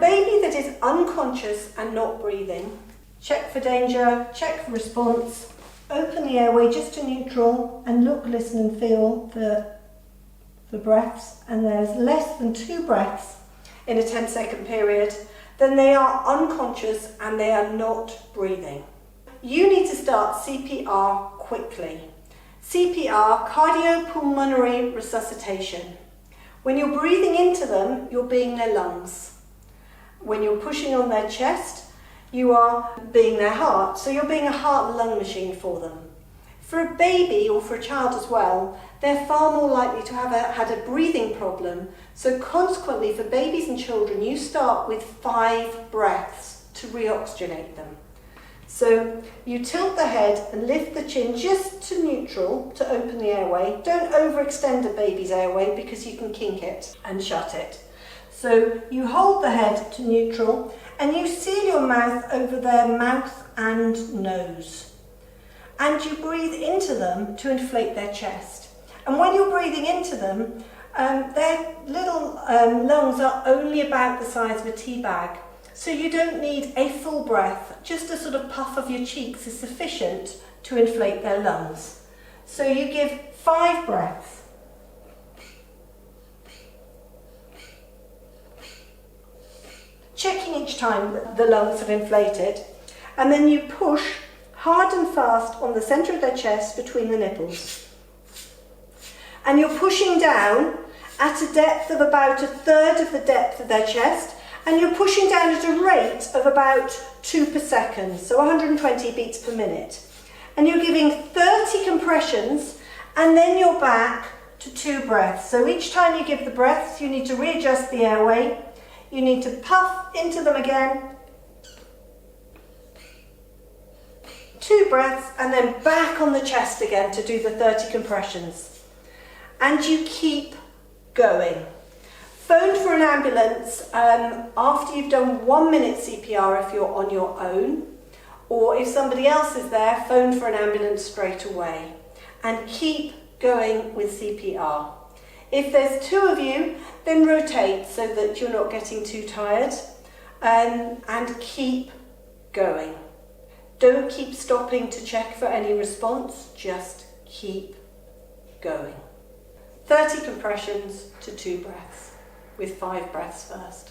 baby that is unconscious and not breathing, check for danger, check for response, open the airway just to neutral and look, listen and feel for breaths, and there's less than 2 breaths in a 10-second period, then they are unconscious and they are not breathing. You need to start CPR quickly. CPR, cardiopulmonary resuscitation. When you're breathing into them, you're being their lungs. When you're pushing on their chest, you are being their heart. So you're being a heart and lung machine for them. For a baby or for a child as well, they're far more likely to have had a breathing problem. So consequently, for babies and children, you start with 5 breaths to reoxygenate them. So you tilt the head and lift the chin just to neutral to open the airway. Don't overextend a baby's airway because you can kink it and shut it. So you hold the head to neutral and you seal your mouth over their mouth and nose. And you breathe into them to inflate their chest. And when you're breathing into them, their little lungs are only about the size of a tea bag. So you don't need a full breath, just a sort of puff of your cheeks is sufficient to inflate their lungs. So you give 5 breaths. Checking each time that the lungs have inflated, and then you push hard and fast on the centre of their chest between the nipples. And you're pushing down at a depth of about 1/3 of the depth of their chest, and you're pushing down at a rate of about 2 per second, so 120 beats per minute. And you're giving 30 compressions, and then you're back to 2 breaths. So each time you give the breaths, you need to readjust the airway. You need to puff into them again. 2 breaths, and then back on the chest again to do the 30 compressions. And you keep going. Phone for an ambulance after you've done 1 minute CPR if you're on your own, or if somebody else is there, phone for an ambulance straight away. And keep going with CPR. If there's 2 of you, then rotate so that you're not getting too tired, and keep going. Don't keep stopping to check for any response, just keep going. 30 compressions to 2 breaths, with 5 breaths first.